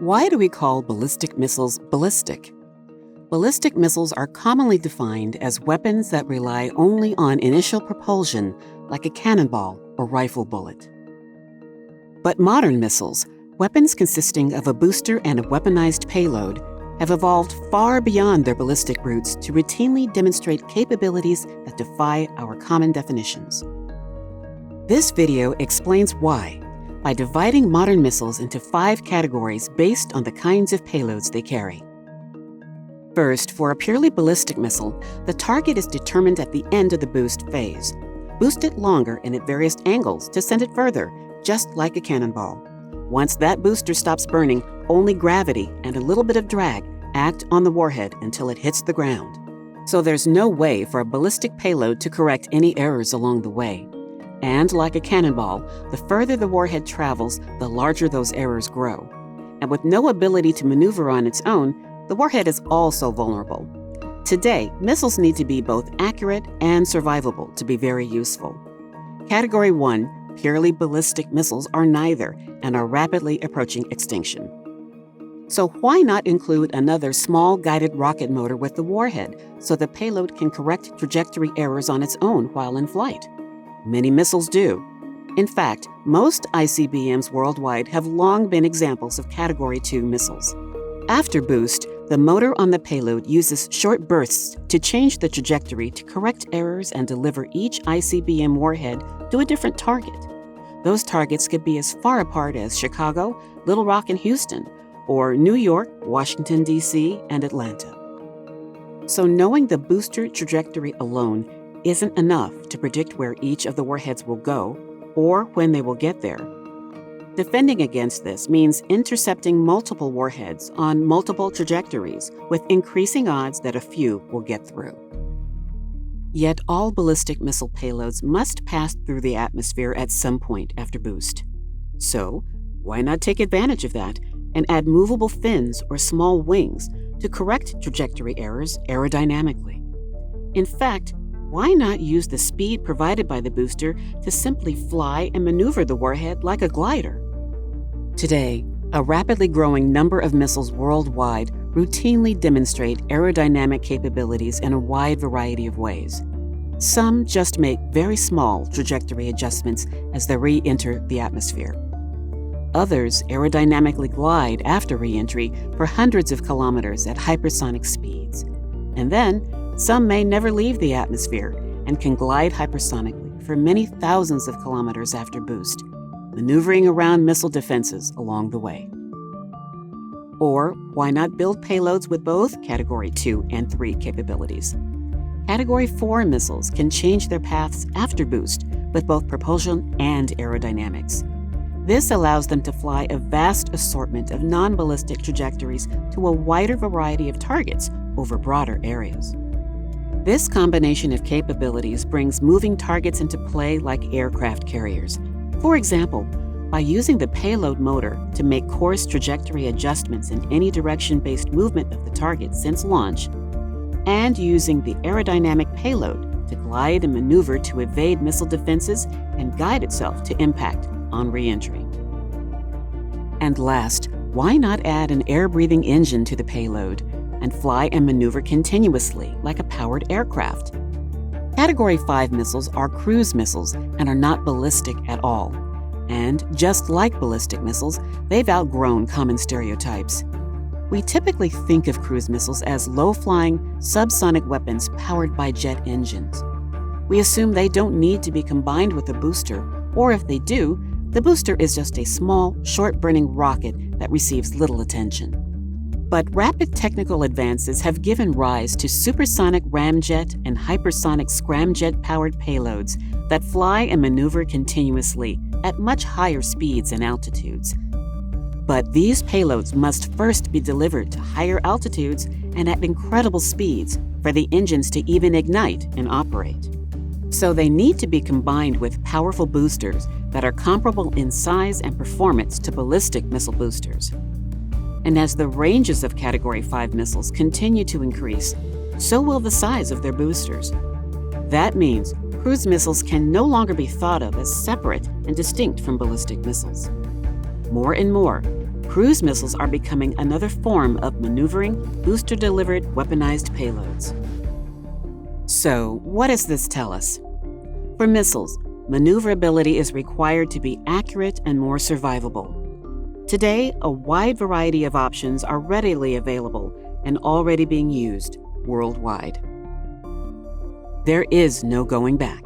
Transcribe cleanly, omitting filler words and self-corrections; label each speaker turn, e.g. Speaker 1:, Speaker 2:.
Speaker 1: Why do we call ballistic missiles ballistic? Ballistic missiles are commonly defined as weapons that rely only on initial propulsion, like a cannonball or rifle bullet. But modern missiles, weapons consisting of a booster and a weaponized payload, have evolved far beyond their ballistic roots to routinely demonstrate capabilities that defy our common definitions. This video explains why, by dividing modern missiles into 5 categories based on the kinds of payloads they carry. First, for a purely ballistic missile, the target is determined at the end of the boost phase. Boost it longer and at various angles to send it further, just like a cannonball. Once that booster stops burning, only gravity and a little bit of drag act on the warhead until it hits the ground. So there's no way for a ballistic payload to correct any errors along the way. And like a cannonball, the further the warhead travels, the larger those errors grow. And with no ability to maneuver on its own, the warhead is also vulnerable. Today, missiles need to be both accurate and survivable to be very useful. Category 1, purely ballistic missiles are neither and are rapidly approaching extinction. So why not include another small guided rocket motor with the warhead so the payload can correct trajectory errors on its own while in flight? Many missiles do. In fact, most ICBMs worldwide have long been examples of Category 2 missiles. After boost, the motor on the payload uses short bursts to change the trajectory to correct errors and deliver each ICBM warhead to a different target. Those targets could be as far apart as Chicago, Little Rock and Houston, or New York, Washington, D.C., and Atlanta. So knowing the booster trajectory alone isn't enough to predict where each of the warheads will go or when they will get there. Defending against this means intercepting multiple warheads on multiple trajectories with increasing odds that a few will get through. Yet all ballistic missile payloads must pass through the atmosphere at some point after boost. So, why not take advantage of that and add movable fins or small wings to correct trajectory errors aerodynamically? In fact, why not use the speed provided by the booster to simply fly and maneuver the warhead like a glider? Today, a rapidly growing number of missiles worldwide routinely demonstrate aerodynamic capabilities in a wide variety of ways. Some just make very small trajectory adjustments as they re-enter the atmosphere. Others aerodynamically glide after re-entry for hundreds of kilometers at hypersonic speeds. And then, some may never leave the atmosphere and can glide hypersonically for many thousands of kilometers after boost, maneuvering around missile defenses along the way. Or why not build payloads with both Category 2 and 3 capabilities? Category 4 missiles can change their paths after boost with both propulsion and aerodynamics. This allows them to fly a vast assortment of non-ballistic trajectories to a wider variety of targets over broader areas. This combination of capabilities brings moving targets into play like aircraft carriers. For example, by using the payload motor to make course trajectory adjustments in any direction-based movement of the target since launch, and using the aerodynamic payload to glide and maneuver to evade missile defenses and guide itself to impact on re-entry. And last, why not add an air-breathing engine to the payload and fly and maneuver continuously like a powered aircraft? Category 5 missiles are cruise missiles and are not ballistic at all. And just like ballistic missiles, they've outgrown common stereotypes. We typically think of cruise missiles as low-flying, subsonic weapons powered by jet engines. We assume they don't need to be combined with a booster, or if they do, the booster is just a small, short-burning rocket that receives little attention. But rapid technical advances have given rise to supersonic ramjet and hypersonic scramjet-powered payloads that fly and maneuver continuously at much higher speeds and altitudes. But these payloads must first be delivered to higher altitudes and at incredible speeds for the engines to even ignite and operate. So they need to be combined with powerful boosters that are comparable in size and performance to ballistic missile boosters. And as the ranges of Category 5 missiles continue to increase, so will the size of their boosters. That means cruise missiles can no longer be thought of as separate and distinct from ballistic missiles. More and more, Cruise missiles are becoming another form of maneuvering, booster-delivered weaponized payloads. So, what does this tell us? For missiles, maneuverability is required to be accurate and more survivable. Today, a wide variety of options are readily available and already being used worldwide. There is no going back.